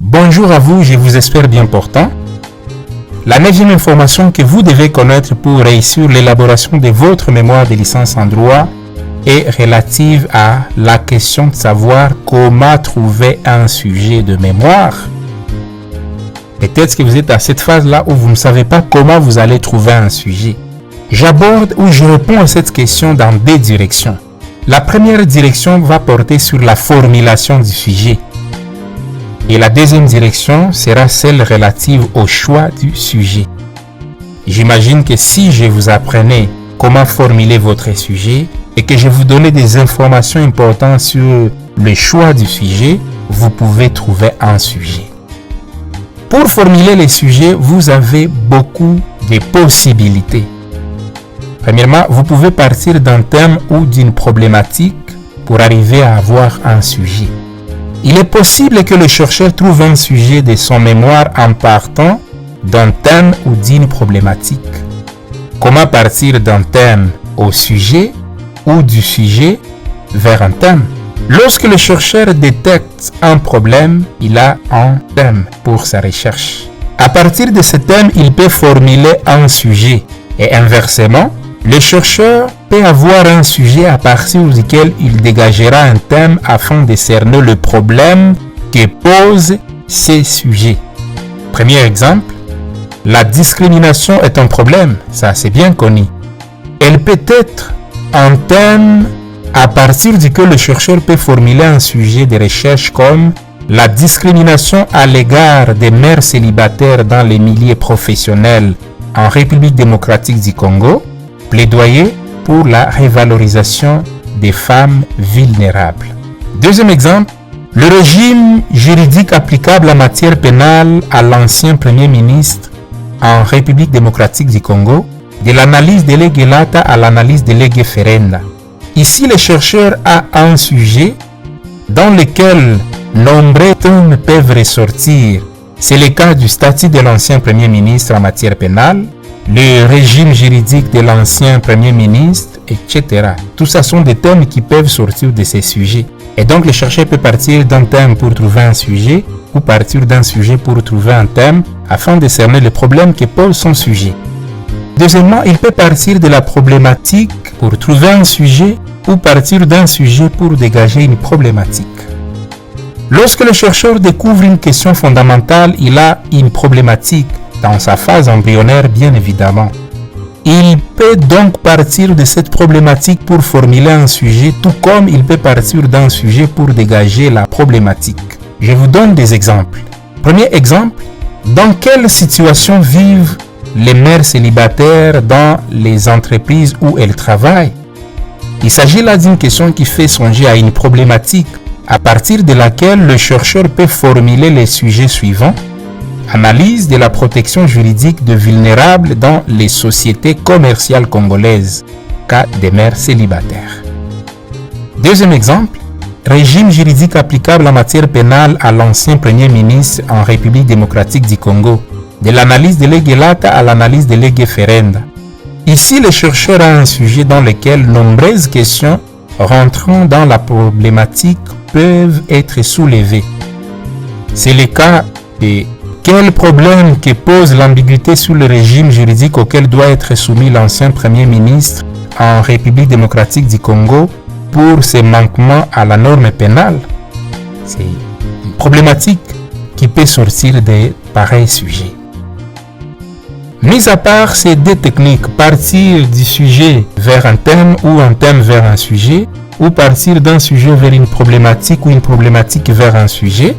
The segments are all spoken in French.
Bonjour à vous, je vous espère bien portant. La 9e information que vous devez connaître pour réussir l'élaboration de votre mémoire de licence en droit est relative à la question de savoir comment trouver un sujet de mémoire. Peut-être que vous êtes à cette phase-là où vous ne savez pas comment vous allez trouver un sujet. J'aborde ou je réponds à cette question dans deux directions. La première direction va porter sur la formulation du sujet. Et la deuxième direction sera celle relative au choix du sujet. J'imagine que si je vous apprenais comment formuler votre sujet et que je vous donnais des informations importantes sur le choix du sujet, vous pouvez trouver un sujet. Pour formuler les sujets, vous avez beaucoup de possibilités. Premièrement, vous pouvez partir d'un thème ou d'une problématique pour arriver à avoir un sujet. Il est possible que le chercheur trouve un sujet de son mémoire en partant d'un thème ou d'une problématique. Comment partir d'un thème au sujet ou du sujet vers un thème? Lorsque le chercheur détecte un problème, il a un thème pour sa recherche. À partir de ce thème, il peut formuler un sujet. Et inversement, le chercheur peut avoir un sujet à partir duquel il dégagera un thème afin de cerner le problème que pose ces sujets. Premier exemple, la discrimination est un problème, ça c'est bien connu. Elle peut être un thème à partir duquel le chercheur peut formuler un sujet de recherche comme la discrimination à l'égard des mères célibataires dans les milieux professionnels en République démocratique du Congo, plaidoyer pour la revalorisation des femmes vulnérables. Deuxième exemple, le régime juridique applicable en matière pénale à l'ancien Premier ministre en République démocratique du Congo, de l'analyse de lege lata à l'analyse de lege ferenda. Ici, le chercheur a un sujet dans lequel nombreux thèmes peuvent ressortir. C'est le cas du statut de l'ancien Premier ministre en matière pénale, le régime juridique de l'ancien Premier ministre, etc. Tout ça sont des thèmes qui peuvent sortir de ces sujets. Et donc le chercheur peut partir d'un thème pour trouver un sujet ou partir d'un sujet pour trouver un thème afin de cerner le problème que pose son sujet. Deuxièmement, il peut partir de la problématique pour trouver un sujet ou partir d'un sujet pour dégager une problématique. Lorsque le chercheur découvre une question fondamentale, il a une problématique dans sa phase embryonnaire, bien évidemment. Il peut donc partir de cette problématique pour formuler un sujet, tout comme il peut partir d'un sujet pour dégager la problématique. Je vous donne des exemples. Premier exemple, dans quelle situation vivent les mères célibataires dans les entreprises où elles travaillent? Il s'agit là d'une question qui fait songer à une problématique à partir de laquelle le chercheur peut formuler les sujets suivants. Analyse de la protection juridique de vulnérables dans les sociétés commerciales congolaises, cas des mères célibataires. Deuxième exemple, régime juridique applicable en matière pénale à l'ancien Premier ministre en République démocratique du Congo, de l'analyse de lege lata à l'analyse de lege ferenda. Ici, le chercheur a un sujet dans lequel nombreuses questions rentrant dans la problématique peuvent être soulevées. C'est le cas de quel problème que pose l'ambiguïté sur le régime juridique auquel doit être soumis l'ancien Premier ministre en République démocratique du Congo pour ses manquements à la norme pénale? C'est une problématique qui peut sortir de pareils sujets. Mis à part ces deux techniques, partir du sujet vers un thème ou un thème vers un sujet, ou partir d'un sujet vers une problématique ou une problématique vers un sujet,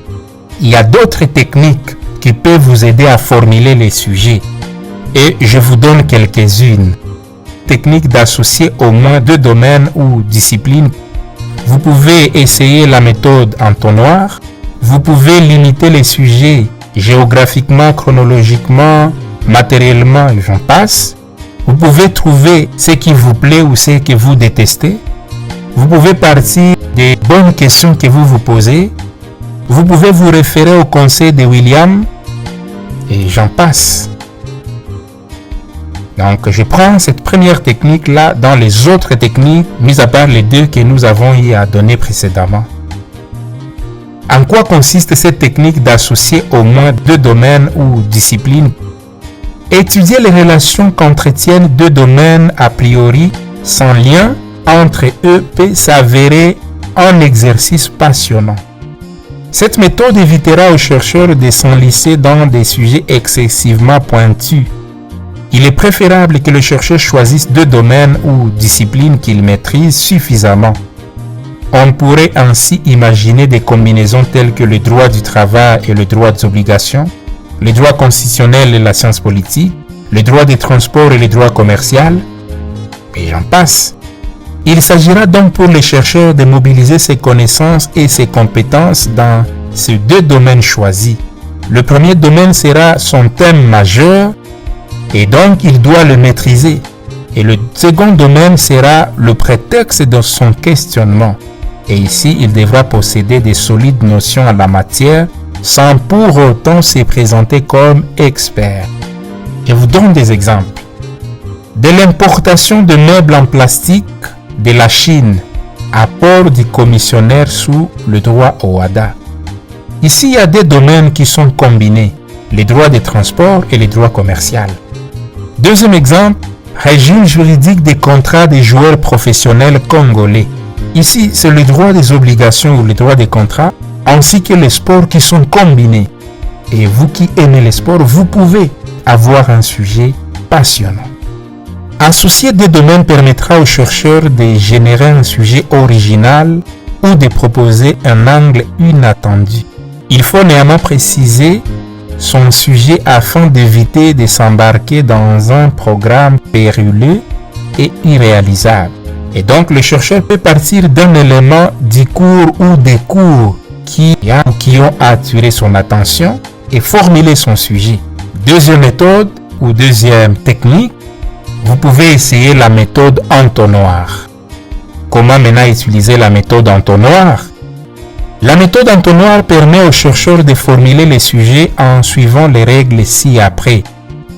il y a d'autres techniques qui peuvent vous aider à formuler les sujets. Et je vous donne quelques-unes. Technique d'associer au moins deux domaines ou disciplines. Vous pouvez essayer la méthode entonnoir. Vous pouvez limiter les sujets géographiquement, chronologiquement, matériellement, et j'en passe. Vous pouvez trouver ce qui vous plaît ou ce que vous détestez. Vous pouvez partir des bonnes questions que vous vous posez. Vous pouvez vous référer au conseil de William et j'en passe. Donc, je prends cette première technique-là dans les autres techniques, mis à part les deux que nous avons eu à donner précédemment. En quoi consiste cette technique d'associer au moins deux domaines ou disciplines? Étudier les relations qu'entretiennent deux domaines a priori sans lien entre eux peut s'avérer un exercice passionnant. Cette méthode évitera aux chercheurs de s'enliser dans des sujets excessivement pointus. Il est préférable que le chercheur choisisse deux domaines ou disciplines qu'il maîtrise suffisamment. On pourrait ainsi imaginer des combinaisons telles que le droit du travail et le droit des obligations, le droit constitutionnel et la science politique, le droit des transports et le droit commercial, et j'en passe. Il s'agira donc pour les chercheurs de mobiliser ses connaissances et ses compétences dans ces deux domaines choisis. Le premier domaine sera son thème majeur et donc il doit le maîtriser. Et le second domaine sera le prétexte de son questionnement. Et ici, il devra posséder des solides notions en la matière sans pour autant se présenter comme expert. Je vous donne des exemples. De l'importation de meubles en plastique de la Chine, apport du commissionnaire sous le droit OHADA. Ici, il y a des domaines qui sont combinés, les droits des transports et les droits commerciaux. Deuxième exemple, régime juridique des contrats des joueurs professionnels congolais. Ici, c'est le droit des obligations ou le droit des contrats, ainsi que les sports qui sont combinés. Et vous qui aimez les sports, vous pouvez avoir un sujet passionnant. Associer des domaines permettra aux chercheurs de générer un sujet original ou de proposer un angle inattendu. Il faut néanmoins préciser son sujet afin d'éviter de s'embarquer dans un programme périlleux et irréalisable. Et donc le chercheur peut partir d'un élément du cours ou des cours qui ont attiré son attention et formuler son sujet. Deuxième méthode ou deuxième technique, vous pouvez essayer la méthode entonnoir. Comment maintenant utiliser la méthode entonnoir? La méthode entonnoir permet aux chercheurs de formuler les sujets en suivant les règles ci-après.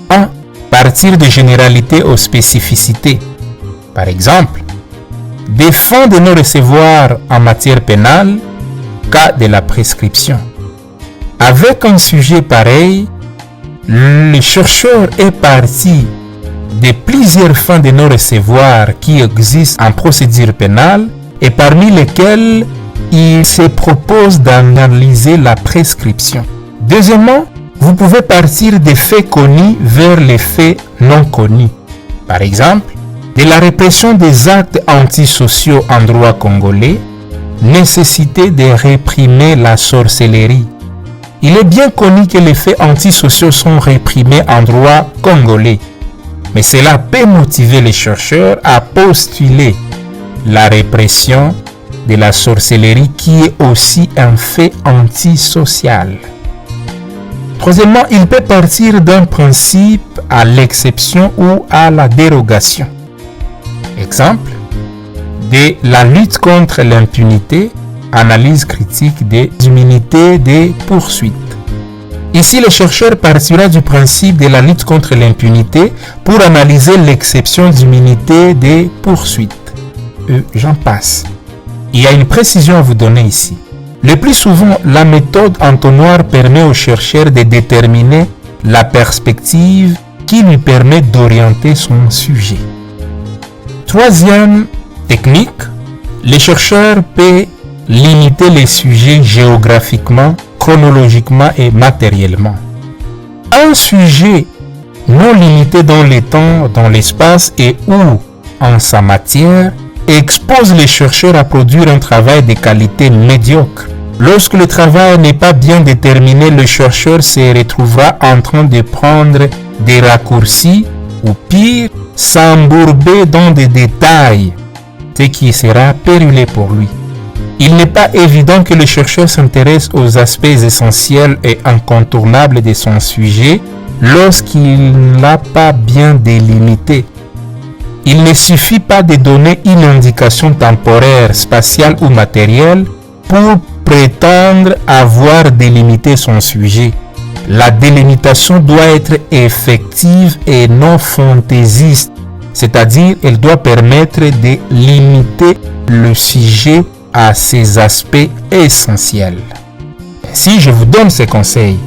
1. Partir de généralités aux spécificités. Par exemple, des fonds de non-recevoir en matière pénale, cas de la prescription. Avec un sujet pareil, le chercheur est parti de plusieurs fins de non-recevoir qui existent en procédure pénale et parmi lesquels il se propose d'analyser la prescription. Deuxièmement, vous pouvez partir des faits connus vers les faits non connus. Par exemple, de la répression des actes antisociaux en droit congolais, nécessité de réprimer la sorcellerie. Il est bien connu que les faits antisociaux sont réprimés en droit congolais. Mais cela peut motiver les chercheurs à postuler la répression de la sorcellerie qui est aussi un fait antisocial. Troisièmement, il peut partir d'un principe à l'exception ou à la dérogation. Exemple, de la lutte contre l'impunité, analyse critique des immunités des poursuites. Ici, le chercheur partira du principe de la lutte contre l'impunité pour analyser l'exception d'immunité des poursuites. J'en passe. Il y a une précision à vous donner ici. Le plus souvent, la méthode entonnoir permet au chercheur de déterminer la perspective qui lui permet d'orienter son sujet. Troisième technique, le chercheur peut limiter les sujets géographiquement, chronologiquement et matériellement. Un sujet non limité dans le temps, dans l'espace et ou en sa matière expose les chercheurs à produire un travail de qualité médiocre. Lorsque le travail n'est pas bien déterminé, le chercheur se retrouvera en train de prendre des raccourcis ou pire, s'embourber dans des détails, ce qui sera périlleux pour lui. Il n'est pas évident que le chercheur s'intéresse aux aspects essentiels et incontournables de son sujet lorsqu'il ne l'a pas bien délimité. Il ne suffit pas de donner une indication temporaire, spatiale ou matérielle pour prétendre avoir délimité son sujet. La délimitation doit être effective et non fantaisiste, c'est-à-dire elle doit permettre de limiter le sujet à ses aspects essentiels. si je vous donne ces conseils,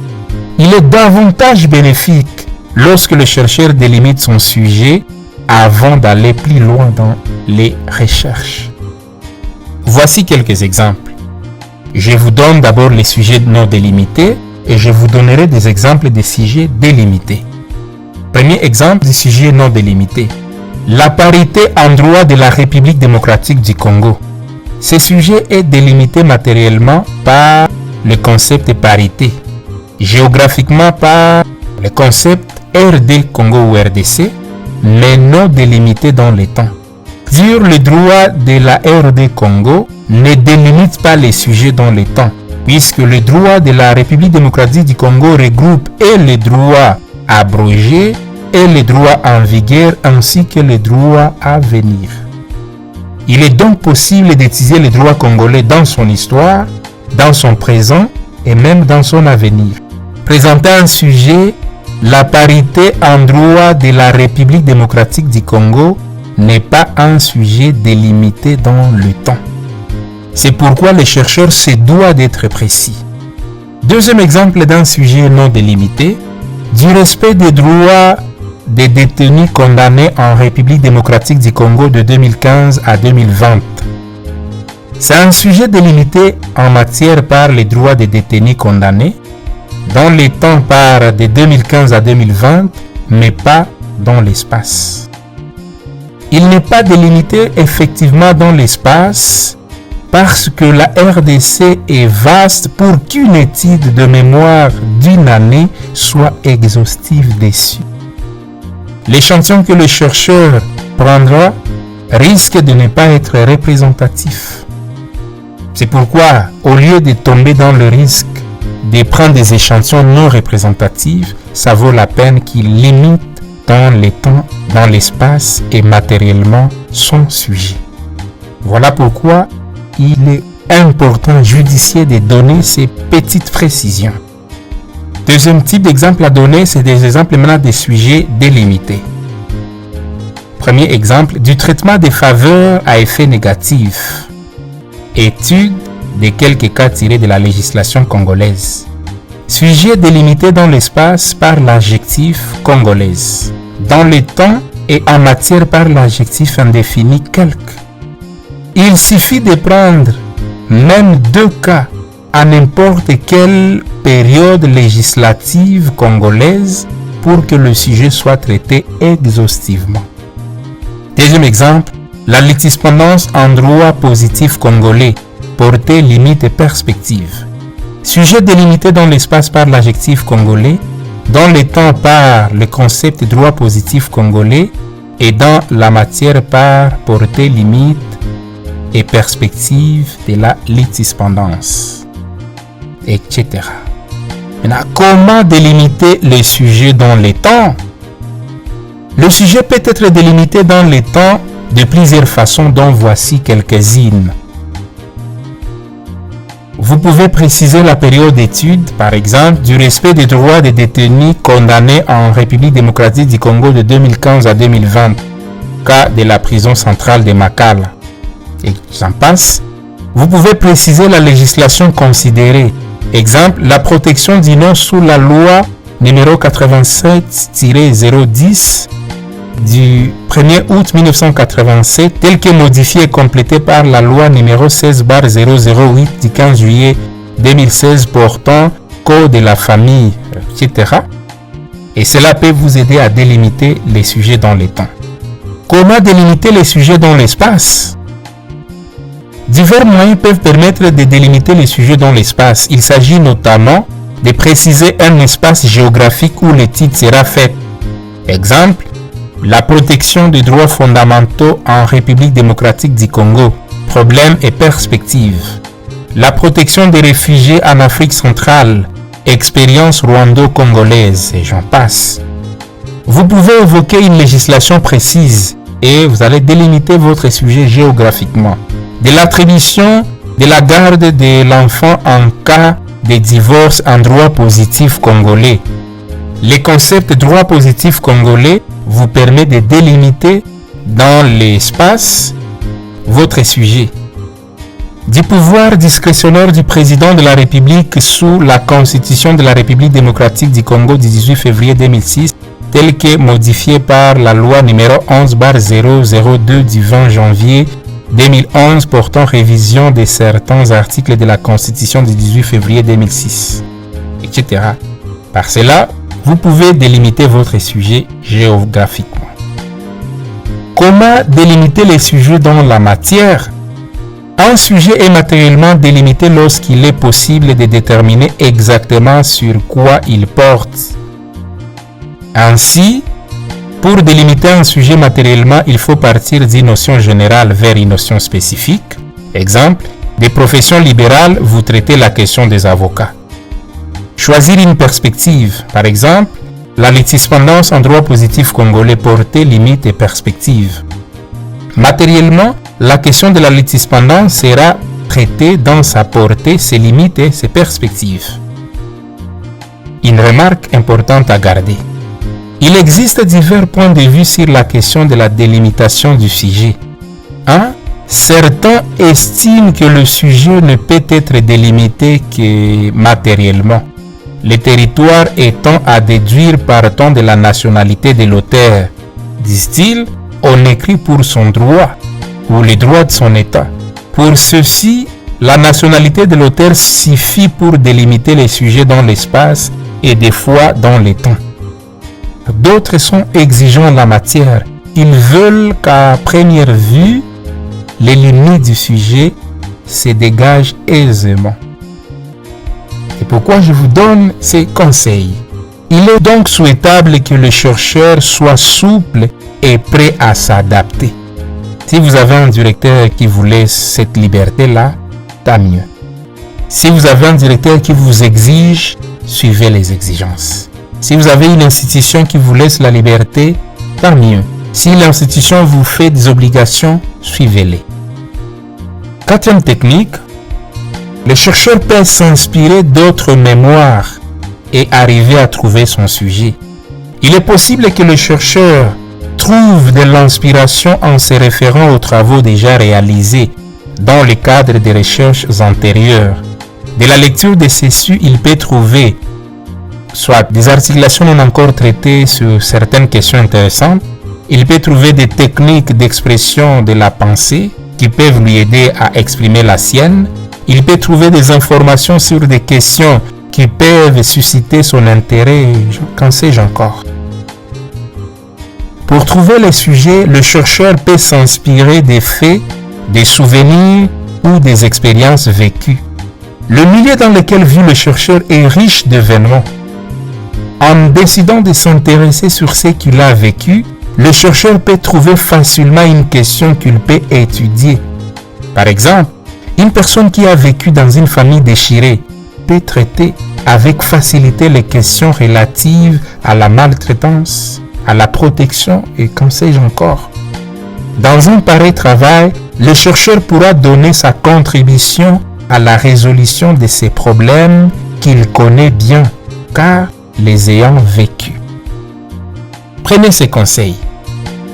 il est davantage bénéfique lorsque le chercheur délimite son sujet avant d'aller plus loin dans les recherches. Voici quelques exemples. Je vous donne d'abord les sujets non délimités et je vous donnerai des exemples des sujets délimités. Premier exemple du sujet non délimité. La parité en droit de la République démocratique du Congo. Ce sujet est délimité matériellement par le concept de parité, géographiquement par le concept RD Congo ou RDC, mais non délimité dans le temps. Sur le droit de la RD Congo ne délimite pas les sujets dans le temps, puisque le droit de la République démocratique du Congo regroupe et les droits abrogés et les droits en vigueur ainsi que les droits à venir. Il est donc possible d'étudier le droit congolais dans son histoire, dans son présent et même dans son avenir. Présentant un sujet, la parité en droit de la République démocratique du Congo n'est pas un sujet délimité dans le temps. C'est pourquoi le chercheur se doit d'être précis. Deuxième exemple d'un sujet non délimité, du respect des droits des détenus condamnés en République démocratique du Congo de 2015 à 2020. C'est un sujet délimité en matière par les droits des détenus condamnés, dans les temps par de 2015 à 2020, mais pas dans l'espace. Il n'est pas délimité effectivement dans l'espace parce que la RDC est vaste pour qu'une étude de mémoire d'une année soit exhaustive dessus. L'échantillon que le chercheur prendra risque de ne pas être représentatif. C'est pourquoi, au lieu de tomber dans le risque de prendre des échantillons non représentatifs, ça vaut la peine qu'il limite dans le temps, dans l'espace et matériellement son sujet. Voilà pourquoi il est important, judicieux de donner ces petites précisions. Deuxième type d'exemple à donner, c'est des exemples maintenant des sujets délimités. Premier exemple, du traitement des faveurs à effet négatif. Étude de quelques cas tirés de la législation congolaise. Sujet délimité dans l'espace par l'adjectif congolaise. Dans le temps et en matière par l'adjectif indéfini quelque. Il suffit de prendre même deux cas à n'importe quelle période législative congolaise pour que le sujet soit traité exhaustivement. Deuxième exemple, la litispendance en droit positif congolais, portée, limite et perspective. Sujet délimité dans l'espace par l'adjectif congolais, dans le temps par le concept droit positif congolais et dans la matière par portée, limite et perspective de la litispendance, etc. Maintenant, comment délimiter le sujet dans le temps? Le sujet peut être délimité dans le temps de plusieurs façons, dont voici quelques-unes. Vous pouvez préciser la période d'étude, par exemple, du respect des droits des détenus condamnés en République démocratique du Congo de 2015 à 2020, cas de la prison centrale de Makala. Et j'en passe. Vous pouvez préciser la législation considérée. Exemple, la protection du nom sous la loi numéro 87-010 du 1er août 1987, tel que modifié et complété par la loi numéro 16/008 du 15 juillet 2016 portant Code de la famille, etc. Et cela peut vous aider à délimiter les sujets dans le temps. Comment délimiter les sujets dans l'espace? Divers moyens peuvent permettre de délimiter les sujets dans l'espace. Il s'agit notamment de préciser un espace géographique où l'étude sera faite. Exemple, la protection des droits fondamentaux en République démocratique du Congo, problème et perspective. La protection des réfugiés en Afrique centrale, expérience rwando-congolaise, et j'en passe. Vous pouvez évoquer une législation précise et vous allez délimiter votre sujet géographiquement. De l'attribution de la garde de l'enfant en cas de divorce en droit positif congolais. Le concept droit positif congolais vous permet de délimiter dans l'espace votre sujet. du pouvoir discrétionnaire du président de la République sous la Constitution de la République démocratique du Congo du 18 février 2006, telle que modifiée par la loi numéro 11/002 du 20 janvier 2011 portant révision de certains articles de la Constitution du 18 février 2006, etc. Par cela, vous pouvez délimiter votre sujet géographiquement. Comment délimiter les sujets dans la matière? Un sujet est matériellement délimité lorsqu'il est possible de déterminer exactement sur quoi il porte. Ainsi, pour délimiter un sujet matériellement, il faut partir d'une notion générale vers une notion spécifique. Exemple, des professions libérales, vous traitez la question des avocats. Choisir une perspective, par exemple, la litisspendance en droit positif congolais, portée, limite et perspective. Matériellement, la question de la litisspendance sera traitée dans sa portée, ses limites et ses perspectives. Une remarque importante à garder. Il existe divers points de vue sur la question de la délimitation du sujet. 1. Certains estiment que le sujet ne peut être délimité que matériellement, le territoire étant à déduire partant de la nationalité de l'auteur. Disent-ils, on écrit pour son droit ou les droits de son État. Pour ceci, la nationalité de l'auteur suffit pour délimiter les sujets dans l'espace et des fois dans le temps. D'autres sont exigeants en la matière. Ils veulent qu'à première vue, les limites du sujet se dégagent aisément. C'est pourquoi je vous donne ces conseils. Il est donc souhaitable que le chercheur soit souple et prêt à s'adapter. Si vous avez un directeur qui vous laisse cette liberté-là, tant mieux. Si vous avez un directeur qui vous exige, suivez les exigences. Si vous avez une institution qui vous laisse la liberté, tant mieux. Si l'institution vous fait des obligations, suivez-les. Quatrième technique, le chercheur peut s'inspirer d'autres mémoires et arriver à trouver son sujet. Il est possible que le chercheur trouve de l'inspiration en se référant aux travaux déjà réalisés dans le cadre des recherches antérieures. De la lecture de ceux-ci, il peut trouver soit des articulations non encore traitées sur certaines questions intéressantes, il peut trouver des techniques d'expression de la pensée qui peuvent lui aider à exprimer la sienne, il peut trouver des informations sur des questions qui peuvent susciter son intérêt, qu'en sais-je encore. Pour trouver les sujets, le chercheur peut s'inspirer des faits, des souvenirs ou des expériences vécues. Le milieu dans lequel vit le chercheur est riche d'événements. En décidant de s'intéresser sur ce qu'il a vécu, le chercheur peut trouver facilement une question qu'il peut étudier. Par exemple, une personne qui a vécu dans une famille déchirée peut traiter avec facilité les questions relatives à la maltraitance, à la protection et qu'en sais-je encore. Dans un pareil travail, le chercheur pourra donner sa contribution à la résolution de ces problèmes qu'il connaît bien, car les ayant vécus. Prenez ces conseils.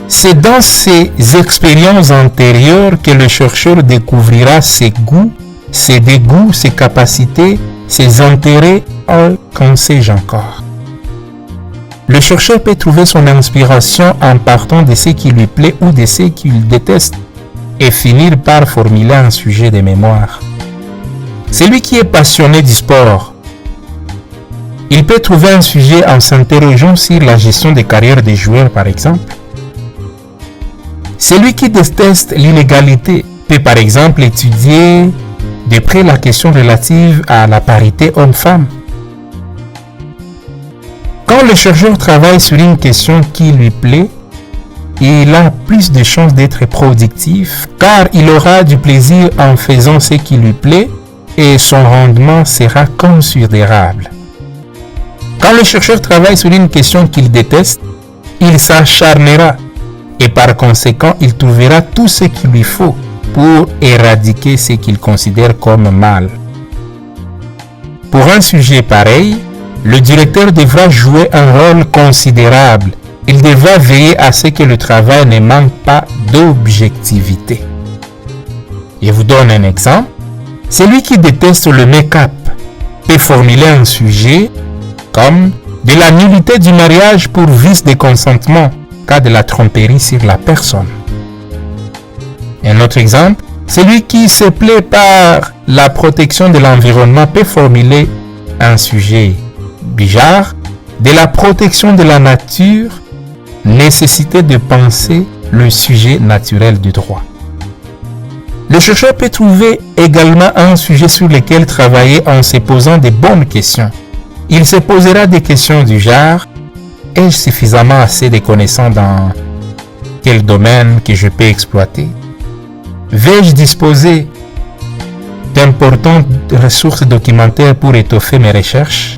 C'est dans ces expériences antérieures que le chercheur découvrira ses goûts, ses dégoûts, ses capacités, ses intérêts, qu'en sais-je encore. Le chercheur peut trouver son inspiration en partant de ce qui lui plaît ou de ce qu'il déteste et finir par formuler un sujet de mémoire. Celui qui est passionné du sport, il peut trouver un sujet en s'interrogeant sur la gestion des carrières des joueurs, par exemple. Celui qui déteste l'inégalité peut, par exemple, étudier de près la question relative à la parité homme-femme. Quand le chercheur travaille sur une question qui lui plaît, il a plus de chances d'être productif, car il aura du plaisir en faisant ce qui lui plaît et son rendement sera considérable. Quand le chercheur travaille sur une question qu'il déteste, il s'acharnera et par conséquent, il trouvera tout ce qu'il lui faut pour éradiquer ce qu'il considère comme mal. Pour un sujet pareil, le directeur devra jouer un rôle considérable. Il devra veiller à ce que le travail ne manque pas d'objectivité. Je vous donne un exemple. Celui qui déteste le make-up peut formuler un sujet comme de la nullité du mariage pour vice de consentement, cas de la tromperie sur la personne. Un autre exemple, celui qui se plaît par la protection de l'environnement peut formuler un sujet bizarre de la protection de la nature, nécessité de penser le sujet naturel du droit. Le chercheur peut trouver également un sujet sur lequel travailler en se posant de bonnes questions. Il se posera des questions du genre: ai-je suffisamment assez de connaissances dans quel domaine que je peux exploiter? Vais-je disposer d'importantes ressources documentaires pour étoffer mes recherches?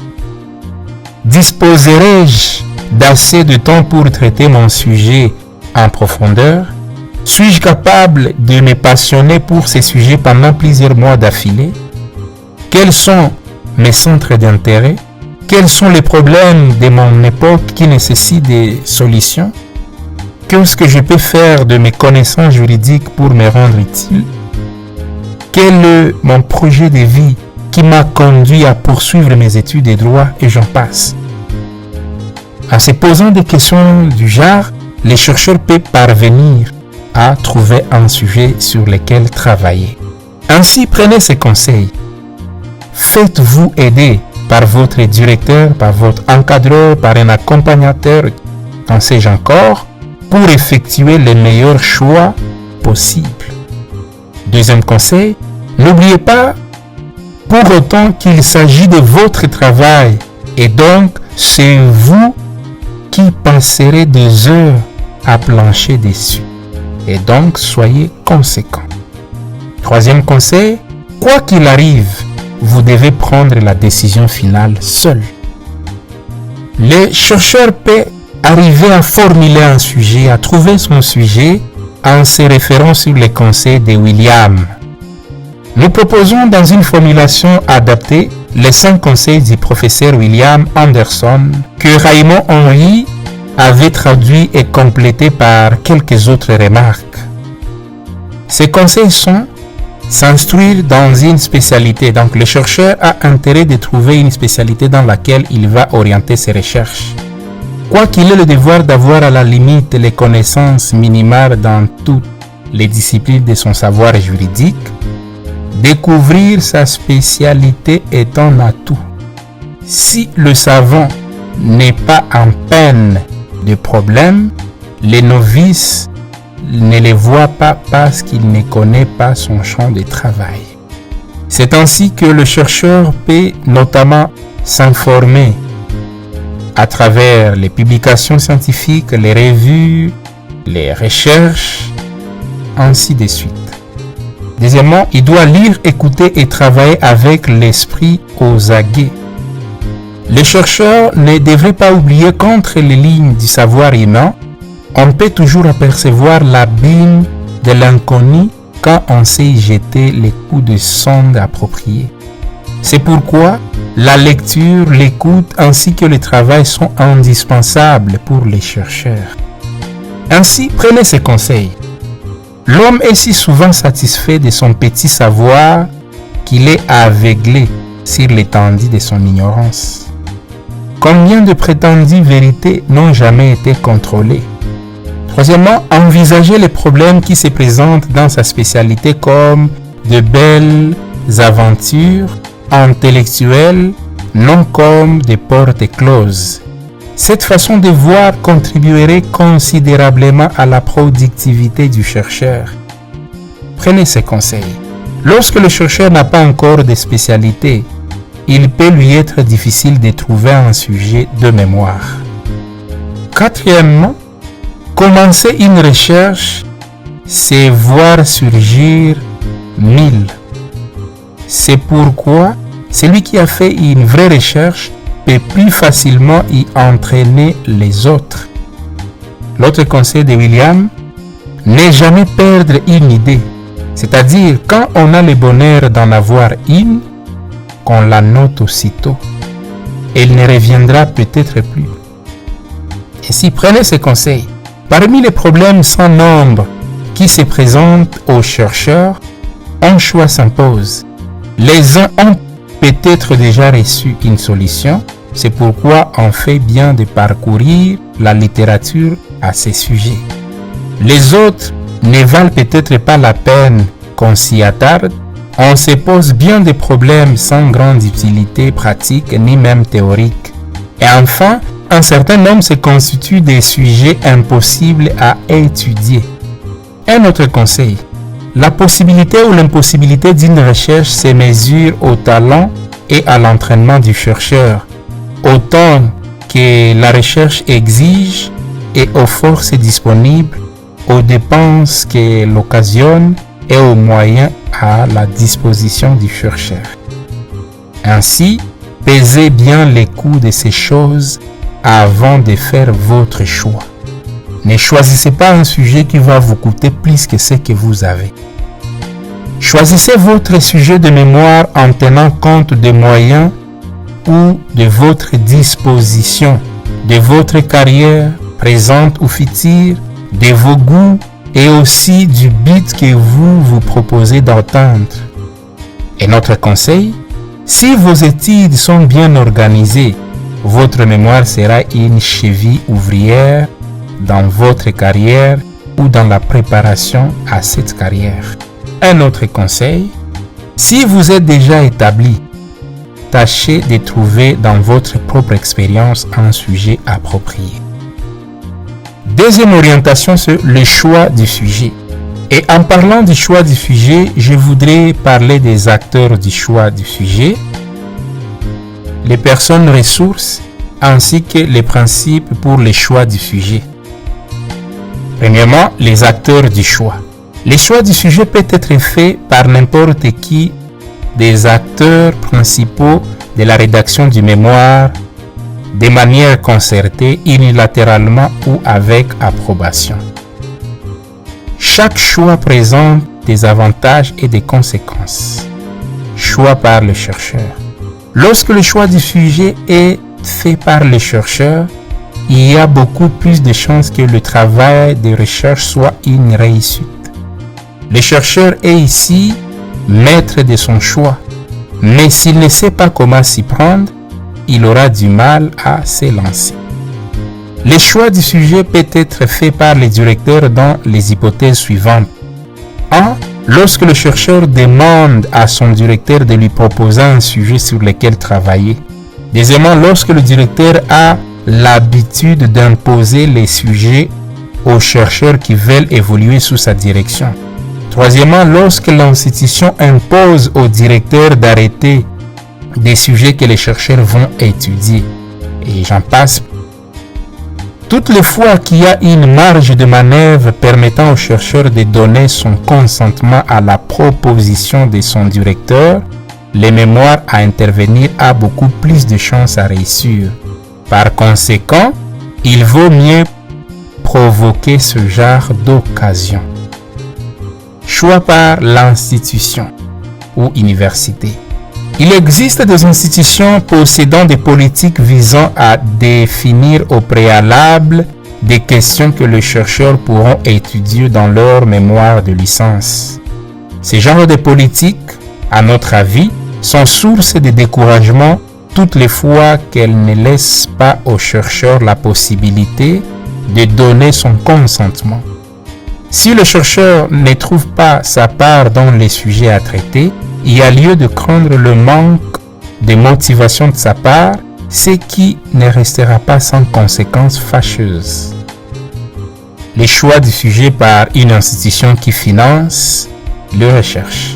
Disposerai-je d'assez de temps pour traiter mon sujet en profondeur? Suis-je capable de me passionner pour ces sujets pendant plusieurs mois d'affilée? Quels sont mes centres d'intérêt? Quels sont les problèmes de mon époque qui nécessitent des solutions? Qu'est-ce que je peux faire de mes connaissances juridiques pour me rendre utile? Quel est mon projet de vie qui m'a conduit à poursuivre mes études de droit, et j'en passe? En se posant des questions du genre, les chercheurs peuvent parvenir à trouver un sujet sur lequel travailler. Ainsi, prenez ces conseils. Faites-vous aider par votre directeur, par votre encadreur, par un accompagnateur, qu'en sais-je encore, pour effectuer les meilleurs choix possibles. Deuxième conseil, n'oubliez pas pour autant qu'il s'agit de votre travail et donc c'est vous qui passerez des heures à plancher dessus. Et donc, soyez conséquents. Troisième conseil, quoi qu'il arrive, vous devez prendre la décision finale seul. Les chercheurs peuvent arriver à formuler un sujet, à trouver son sujet en se référant sur les conseils de William. Nous proposons dans une formulation adaptée les 5 conseils du professeur William Anderson que Raymond Henry avait traduit et complété par quelques autres remarques. Ces conseils sont: s'instruire dans une spécialité. Donc le chercheur a intérêt de trouver une spécialité dans laquelle il va orienter ses recherches. Quoiqu'il ait le devoir d'avoir à la limite les connaissances minimales dans toutes les disciplines de son savoir juridique, découvrir sa spécialité est un atout. Si le savant n'est pas en peine de problème, les novices ne les voient pas parce qu'il ne connaît pas son champ de travail. C'est ainsi que le chercheur peut notamment s'informer à travers les publications scientifiques, les revues, les recherches, ainsi de suite. Deuxièmement, il doit lire, écouter et travailler avec l'esprit aux aguets. Les chercheurs ne devraient pas oublier qu'entre les lignes du savoir humain, on peut toujours apercevoir l'abîme de l'inconnu quand on sait y jeter les coups de sonde appropriés. C'est pourquoi la lecture, l'écoute ainsi que le travail sont indispensables pour les chercheurs. Ainsi, prenez ces conseils. L'homme est si souvent satisfait de son petit savoir qu'il est aveuglé sur l'étendue de son ignorance. Combien de prétendues vérités n'ont jamais été contrôlées? Troisièmement, envisager les problèmes qui se présentent dans sa spécialité comme de belles aventures intellectuelles, non comme des portes closes. Cette façon de voir contribuerait considérablement à la productivité du chercheur. Prenez ces conseils. Lorsque le chercheur n'a pas encore de spécialité, il peut lui être difficile de trouver un sujet de mémoire. Quatrièmement, commencer une recherche, c'est voir surgir 1000. C'est pourquoi celui qui a fait une vraie recherche peut plus facilement y entraîner les autres. L'autre conseil de William, ne jamais perdre une idée. C'est-à-dire, quand on a le bonheur d'en avoir une, qu'on la note aussitôt. Elle ne reviendra peut-être plus. Ainsi, prenez ces conseils. Parmi les problèmes sans nombre qui se présentent aux chercheurs, un choix s'impose. Les uns ont peut-être déjà reçu une solution, c'est pourquoi on fait bien de parcourir la littérature à ces sujets. Les autres ne valent peut-être pas la peine qu'on s'y attarde. On se pose bien des problèmes sans grande utilité pratique ni même théorique. Et enfin, un certain nombre se constituent des sujets impossibles à étudier. Un autre conseil, la possibilité ou l'impossibilité d'une recherche se mesure au talent et à l'entraînement du chercheur, autant que la recherche exige et aux forces disponibles, aux dépenses qu'elle occasionne et aux moyens à la disposition du chercheur. Ainsi, pesez bien les coûts de ces choses avant de faire votre choix. Ne choisissez pas un sujet qui va vous coûter plus que ce que vous avez. Choisissez votre sujet de mémoire en tenant compte des moyens ou de votre disposition, de votre carrière présente ou future, de vos goûts et aussi du but que vous vous proposez d'atteindre. Et notre conseil, si vos études sont bien organisées, votre mémoire sera une cheville ouvrière dans votre carrière ou dans la préparation à cette carrière. Un autre conseil, si vous êtes déjà établi, tâchez de trouver dans votre propre expérience un sujet approprié. Deuxième orientation, c'est le choix du sujet. Et en parlant du choix du sujet, je voudrais parler des acteurs du choix du sujet, les personnes ressources, ainsi que les principes pour le choix du sujet. Premièrement, les acteurs du choix. Le choix du sujet peut être fait par n'importe qui des acteurs principaux de la rédaction du mémoire, de manière concertée, unilatéralement ou avec approbation. Chaque choix présente des avantages et des conséquences. Choix par le chercheur. Lorsque le choix du sujet est fait par le chercheur, il y a beaucoup plus de chances que le travail de recherche soit une réussite. Le chercheur est ici maître de son choix, mais s'il ne sait pas comment s'y prendre, il aura du mal à se lancer. Le choix du sujet peut être fait par le directeur dans les hypothèses suivantes. 1. Lorsque le chercheur demande à son directeur de lui proposer un sujet sur lequel travailler. Deuxièmement, lorsque le directeur a l'habitude d'imposer les sujets aux chercheurs qui veulent évoluer sous sa direction. Troisièmement, lorsque l'institution impose au directeur d'arrêter des sujets que les chercheurs vont étudier. Et j'en passe. Toutes les fois qu'il y a une marge de manœuvre permettant au chercheur de donner son consentement à la proposition de son directeur, le mémoire à intervenir a beaucoup plus de chances à réussir. Par conséquent, il vaut mieux provoquer ce genre d'occasion. Choix par l'institution ou université. Il existe des institutions possédant des politiques visant à définir au préalable des questions que les chercheurs pourront étudier dans leur mémoire de licence. Ces genres de politiques, à notre avis, sont source de découragement toutes les fois qu'elles ne laissent pas au chercheur la possibilité de donner son consentement. Si le chercheur ne trouve pas sa part dans les sujets à traiter, il y a lieu de craindre le manque de motivation de sa part, ce qui ne restera pas sans conséquences fâcheuses. Le choix du sujet par une institution qui finance la recherche.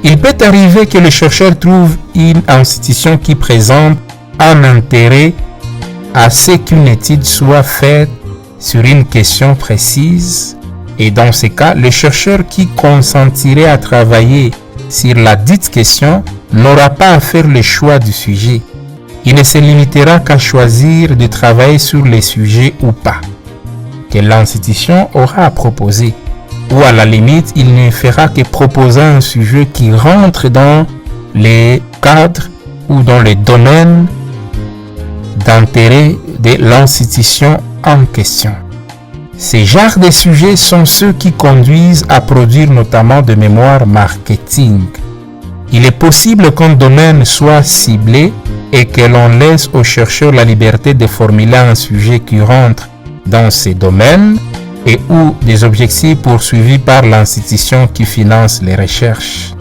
Il peut arriver que le chercheur trouve une institution qui présente un intérêt à ce qu'une étude soit faite sur une question précise, et dans ce cas, le chercheur qui consentirait à travailler sur la dite question n'aura pas à faire le choix du sujet. Il ne se limitera qu'à choisir de travailler sur les sujets ou pas, que l'institution aura à proposer. Ou à la limite, il ne fera que proposer un sujet qui rentre dans les cadres ou dans les domaines d'intérêt de l'institution en question. Ces genres de sujets sont ceux qui conduisent à produire notamment de mémoire marketing. Il est possible qu'un domaine soit ciblé et que l'on laisse aux chercheurs la liberté de formuler un sujet qui rentre dans ces domaines et ou des objectifs poursuivis par l'institution qui finance les recherches.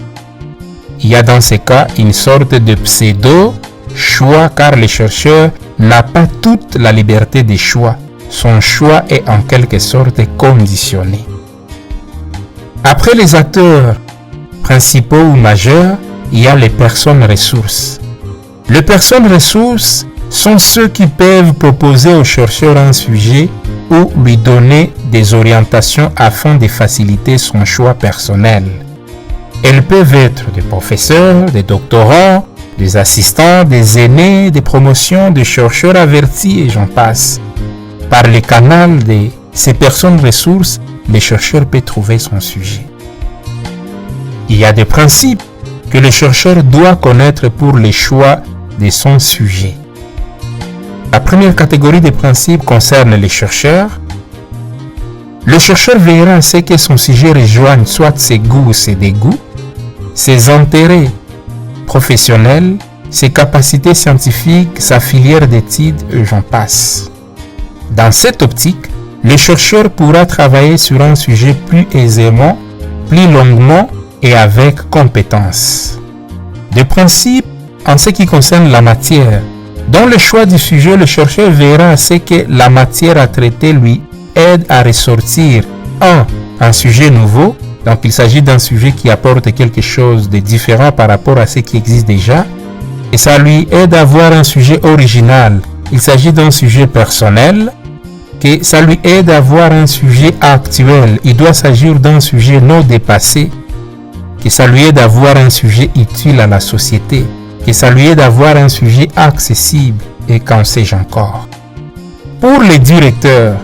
Il y a dans ces cas une sorte de pseudo-choix car le chercheur n'a pas toute la liberté de choix. Son choix est en quelque sorte conditionné. Après les acteurs principaux ou majeurs, il y a les personnes ressources. Les personnes ressources sont ceux qui peuvent proposer au chercheur un sujet ou lui donner des orientations afin de faciliter son choix personnel. Elles peuvent être des professeurs, des doctorants, des assistants, des aînés, des promotions, des chercheurs avertis et j'en passe. Par le canal de ces personnes ressources, le chercheur peut trouver son sujet. Il y a des principes que le chercheur doit connaître pour le choix de son sujet. La première catégorie de principes concerne les chercheurs. Le chercheur veillera à ce que son sujet rejoigne soit ses goûts ou ses dégoûts, ses intérêts professionnels, ses capacités scientifiques, sa filière d'études et j'en passe. Dans cette optique, le chercheur pourra travailler sur un sujet plus aisément, plus longuement et avec compétence. De principe, en ce qui concerne la matière, dans le choix du sujet, le chercheur verra à ce que la matière à traiter lui aide à ressortir un sujet nouveau, donc il s'agit d'un sujet qui apporte quelque chose de différent par rapport à ce qui existe déjà, et ça lui aide à avoir un sujet original. Il s'agit d'un sujet personnel, que ça lui aide à avoir un sujet actuel. Il doit s'agir d'un sujet non dépassé, que ça lui aide à avoir un sujet utile à la société, que ça lui aide à avoir un sujet accessible et qu'en sais-je encore. Pour les directeurs,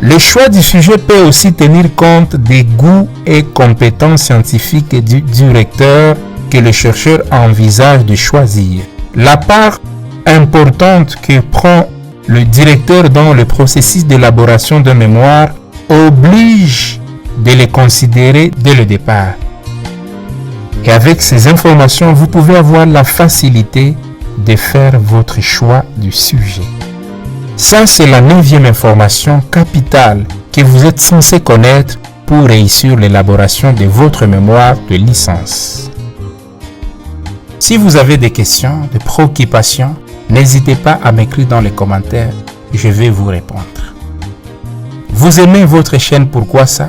le choix du sujet peut aussi tenir compte des goûts et compétences scientifiques du directeur que le chercheur envisage de choisir. La part importante que prend le directeur dans le processus d'élaboration d'un mémoire oblige de les considérer dès le départ. Et avec ces informations, vous pouvez avoir la facilité de faire votre choix du sujet. Ça, c'est la 9e information capitale que vous êtes censé connaître pour réussir l'élaboration de votre mémoire de licence. Si vous avez des questions, des préoccupations, n'hésitez pas à m'écrire dans les commentaires, je vais vous répondre. Vous aimez votre chaîne Pourquoi ça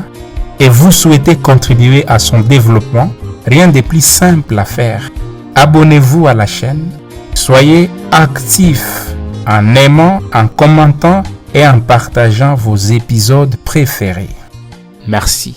et vous souhaitez contribuer à son développement, rien de plus simple à faire. Abonnez-vous à la chaîne, soyez actifs en aimant, en commentant et en partageant vos épisodes préférés. Merci.